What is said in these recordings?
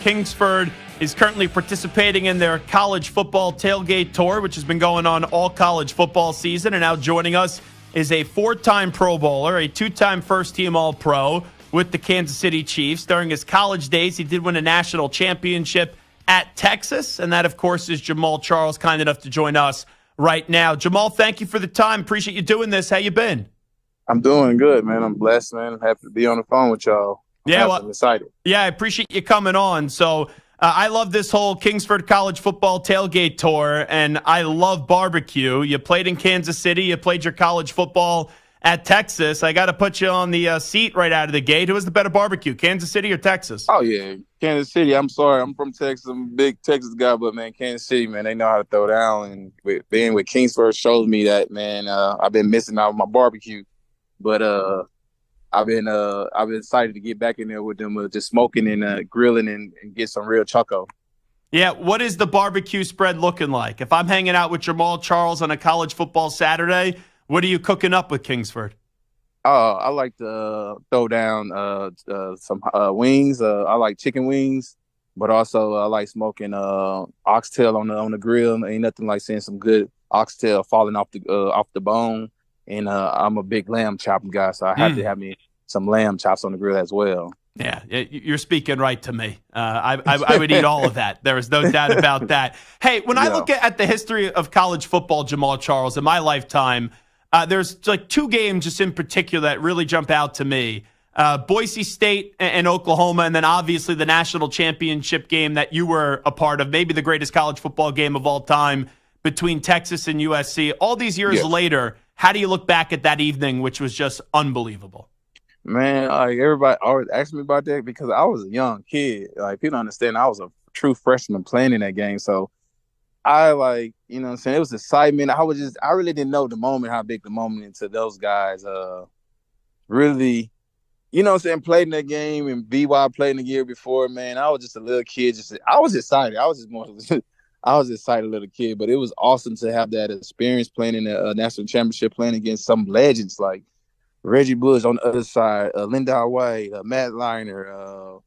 Kingsford is currently participating in their college football tailgate tour, which has been going on all college football season. And now joining us is a 4-time Pro Bowler, a 2-time first-team All-Pro with the Kansas City Chiefs. During his college days, he did win a national championship at Texas. And that, of course, is Jamaal Charles, kind enough to join us right now. Jamaal, thank you for the time. Appreciate you doing this. How you been? I'm doing good, man. I'm blessed, man. I'm happy to be on the phone with y'all. I'm excited. Yeah, I appreciate you coming on. So I love this whole Kingsford College football tailgate tour, and I love barbecue. You played in Kansas City. You played your college football at Texas. I got to put you on the seat right out of the gate. Who was the better barbecue, Kansas City or Texas? Oh, yeah, Kansas City. I'm sorry. I'm from Texas. I'm a big Texas guy, but, man, Kansas City, man, they know how to throw down. And being with Kingsford shows me that, man, I've been missing out on my barbecue. But I've been excited to get back in there with them, just smoking and grilling and get some real choco. Yeah, what is the barbecue spread looking like? If I'm hanging out with Jamaal Charles on a college football Saturday, what are you cooking up with Kingsford? I like to throw down some wings. I like chicken wings, but also I like smoking oxtail on the grill. Ain't nothing like seeing some good oxtail falling off the bone. And I'm a big lamb chopping guy, so I have to have me some lamb chops on the grill as well. Yeah, you're speaking right to me. I would eat all of that. There is no doubt about that. Hey, when I look at the history of college football, Jamaal Charles, in my lifetime, there's like 2 games just in particular that really jump out to me. Boise State and Oklahoma, and then obviously the national championship game that you were a part of, maybe the greatest college football game of all time between Texas and USC. All these years later, how do you look back at that evening, which was just unbelievable? Man, like everybody always asks me about that because I was a young kid. Like, people don't understand, I was a true freshman playing in that game. So I you know what I'm saying? It was excitement. I really didn't know the moment, how big the moment until those guys really, you know what I'm saying, played in that game, and BY played in the year before, man. I was just a little kid. I was excited. I was excited little kid, but it was awesome to have that experience playing in the national championship, playing against some legends like Reggie Bush on the other side, Linda White, Matt Liner.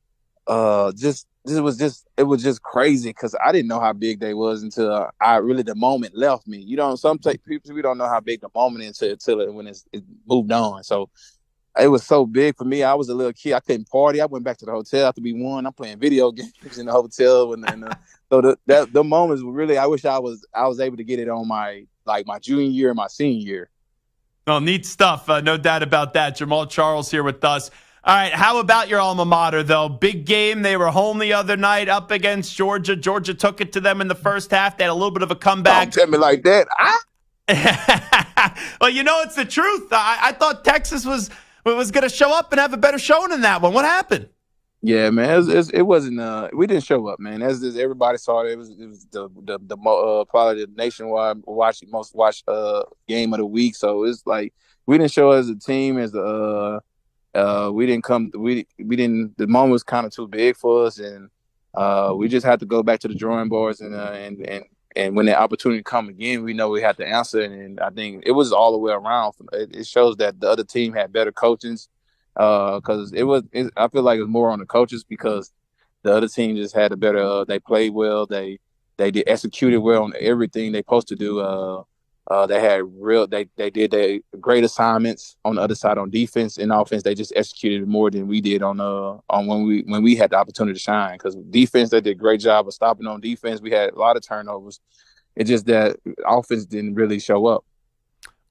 It was just crazy because I didn't know how big they was until the moment left me. You know, some people, we don't know how big the moment is until when it moved on. So it was so big for me. I was a little kid. I couldn't party. I went back to the hotel after we won. I'm playing video games in the hotel, so the moments were really. I wish I was able to get it on my junior year and my senior year. Oh, neat stuff. No doubt about that. Jamaal Charles here with us. All right, how about your alma mater, though? Big game. They were home the other night up against Georgia. Georgia took it to them in the first half. They had a little bit of a comeback. Don't tell me like that. Well, you know, it's the truth. I thought Texas was going to show up and have a better showing in that one. What happened? Yeah, man, it wasn't. We didn't show up, man. As everybody saw it, it was probably the nationwide most watched game of the week. So it's like we didn't show as a team, we didn't come. We didn't. The moment was kind of too big for us, and we just had to go back to the drawing boards and when the opportunity come again, we know we had to answer. And I think it was all the way around. It shows that the other team had better coachings. Because I feel like it was more on the coaches because the other team just had a better. They played well. They did executed well on everything they supposed to do. They had They did their great assignments on the other side on defense and offense. They just executed more than we did on when we had the opportunity to shine. Because defense, they did a great job of stopping on defense. We had a lot of turnovers. It's just that offense didn't really show up.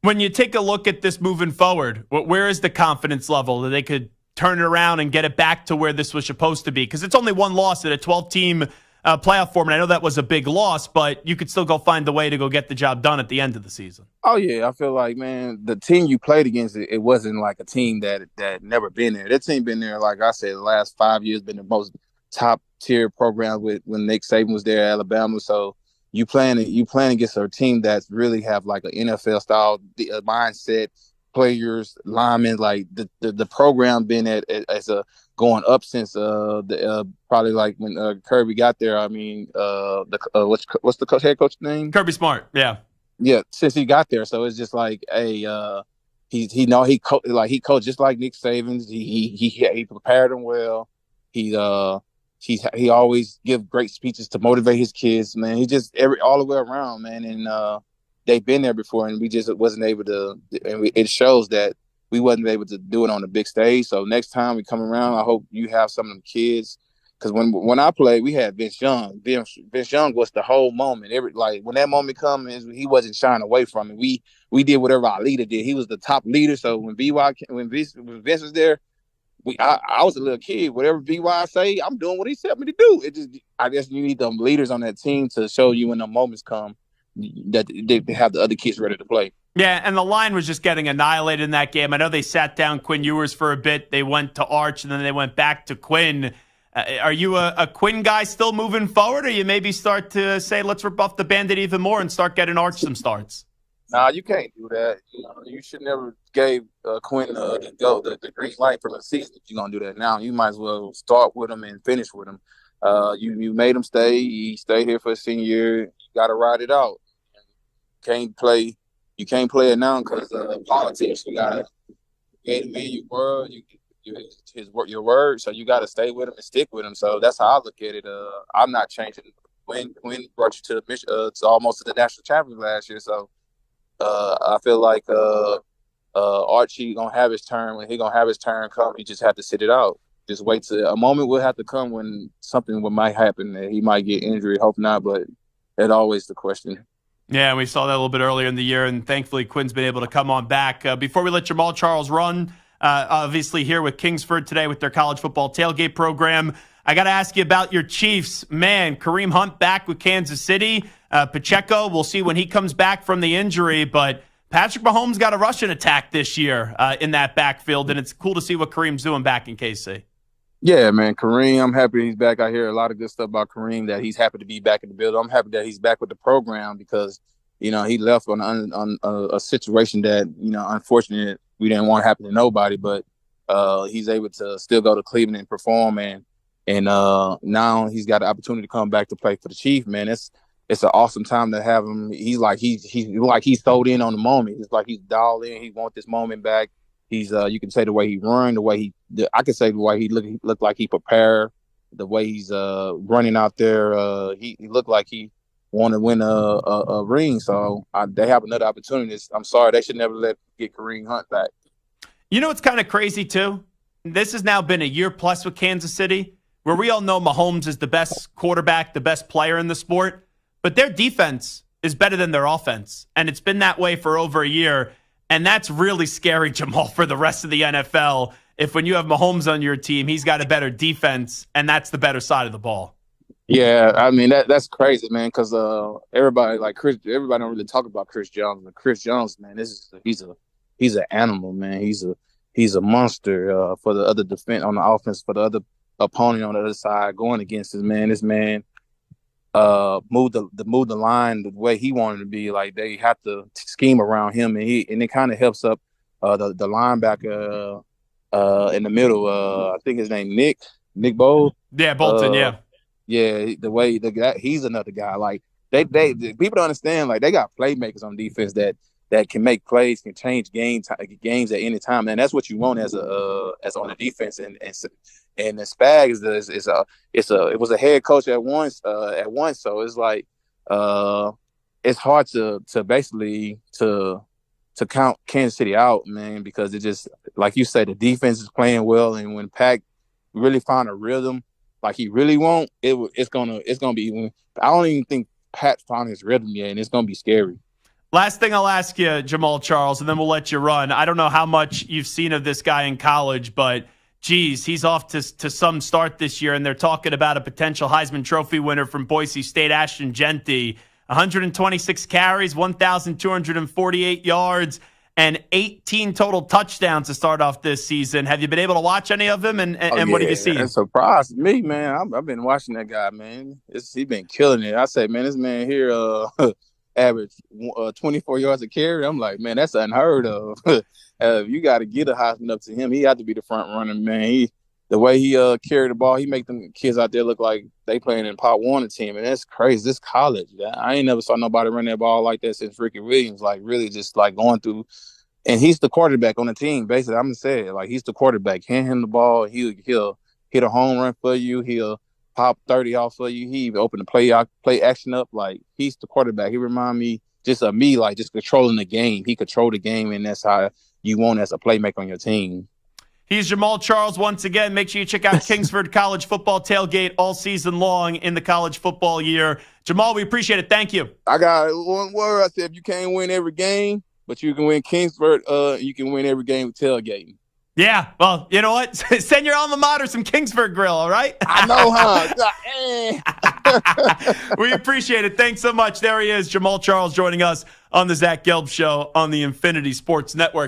When you take a look at this moving forward, where is the confidence level that they could turn it around and get it back to where this was supposed to be? Because it's only one loss at a 12-team playoff format. I know that was a big loss, but you could still go find the way to go get the job done at the end of the season. Oh, yeah. I feel like, man, the team you played against, it wasn't like a team that never been there. That team been there, like I said, the last 5 years, been the most top-tier program when Nick Saban was there at Alabama. So, you playing against a team that really have like an NFL style mindset, players, linemen. Like the program been as a going up since probably like when Kirby got there. I mean, what's the head coach name? Kirby Smart. Yeah. Since he got there, so it's just like he coached just like Nick Saban. He prepared him well. he always give great speeches to motivate his kids, man. He just all the way around, man. And they've been there before, and we just wasn't able to. And it shows that we wasn't able to do it on the big stage. So next time we come around, I hope you have some of them kids. Because when I played, we had Vince Young. Vince Young was the whole moment. When that moment comes, he wasn't shying away from it. We did whatever our leader did. He was the top leader. So when Vince was there, I was a little kid. Whatever BY say, I'm doing what he said me to do. I guess you need them leaders on that team to show you when the moments come that they have the other kids ready to play. Yeah, and the line was just getting annihilated in that game. I know they sat down Quinn Ewers for a bit. They went to Arch, and then they went back to Quinn. Are you a Quinn guy still moving forward, or you maybe start to say, let's rip off the Band-Aid even more and start getting Arch some starts? Nah, you can't do that. You should never gave Quinn the green light for the season. If you're going to do that now, you might as well start with him and finish with him. You made him stay. He stayed here for his senior year. You got to ride it out. You can't play it now because politics. You got to get him in your word. Your word, so you got to stay with him and stick with him. So that's how I look at it. I'm not changing. Quinn brought you to almost to the national champions last year, so I feel like Archie gonna have his turn. When he gonna have his turn come, he just have to sit it out. Just wait till a moment will have to come when something might happen. He might get injured. Hope not, but that's always the question. Yeah, we saw that a little bit earlier in the year, and thankfully Quinn's been able to come on back. Before we let Jamaal Charles run, obviously here with Kingsford today with their college football tailgate program, I got to ask you about your Chiefs. Man, Kareem Hunt back with Kansas City. Pacheco, we'll see when he comes back from the injury, but Patrick Mahomes got a rushing attack this year in that backfield, and it's cool to see what Kareem's doing back in KC. Yeah, man, Kareem, I'm happy he's back. I hear a lot of good stuff about Kareem, that he's happy to be back in the building. I'm happy that he's back with the program because, he left on a situation that, unfortunately, we didn't want to happen to nobody, but he's able to still go to Cleveland and perform, and now he's got the opportunity to come back to play for the Chiefs, man. It's an awesome time to have him. He's sold in on the moment. It's like he's dialed in. He wants this moment back. He's you can say the way he run, I could say the way he looked like he prepared, the way he's running out there. He looked like he want to win a ring. So they have another opportunity. I'm sorry, they should never get Kareem Hunt back. You know what's kind of crazy too? This has now been a year plus with Kansas City, where we all know Mahomes is the best quarterback, the best player in the sport, but their defense is better than their offense. And it's been that way for over a year. And that's really scary, Jamal, for the rest of the NFL. If when you have Mahomes on your team, he's got a better defense, and that's the better side of the ball. Yeah, I mean that's crazy, man. Because everybody don't really talk about Chris Jones. But Chris Jones, man, he's an animal, man. He's a monster for the other defense on the offense, for the other opponent on the other side going against this man. This man move the line the way he wanted to be. Like they have to scheme around him, and it kind of helps up the linebacker in the middle. I think his name Nick Bowles. Yeah, Bolton. Yeah, the way he's another guy. Like they people don't understand. Like they got playmakers on defense that can make plays, can change games at any time, and that's what you want as on the defense. And the Spags it was a head coach at once, so it's like it's hard to basically to count Kansas City out, man, because it just, like you said, the defense is playing well, and when Pac really found a rhythm like he really won't, it's gonna be. I don't even think Pat found his rhythm yet, and it's gonna be scary. Last thing I'll ask you, Jamaal Charles, and then we'll let you run. I don't know how much you've seen of this guy in college, but geez, he's off to some start this year, and they're talking about a potential Heisman Trophy winner from Boise State, Ashton Jeanty. 126 carries, 1,248 yards, and 18 total touchdowns to start off this season. Have you been able to watch any of them, and what have you seen? It surprised me, man. I've been watching that guy, man. He's been killing it. I say, man, this man here average 24 yards a carry. I'm like, man, that's unheard of. You got to get a Heisman up to him. He had to be the front runner, man. The way he carried the ball, he make them kids out there look like they playing in Pop Warner team, and that's crazy. This college, I ain't never saw nobody run that ball like that since Ricky Williams. Like really, just like going through. And he's the quarterback on the team. Basically, I'm gonna say it. Like he's the quarterback. Hand him the ball, he'll hit a home run for you. pop 30 off of you. He even open the play action up. Like, he's the quarterback. He remind me just of me, like, just controlling the game. He controlled the game, and that's how you want as a playmaker on your team. He's Jamaal Charles once again. Make sure you check out Kingsford College Football Tailgate all season long in the college football year. Jamaal, we appreciate it. Thank you. I got one word. I said, if you can't win every game, but you can win Kingsford, you can win every game with tailgating. Yeah, well, you know what? Send your alma mater some Kingsford Grill, all right? I know, huh? We appreciate it. Thanks so much. There he is, Jamaal Charles, joining us on the Zach Gelb Show on the Infinity Sports Network.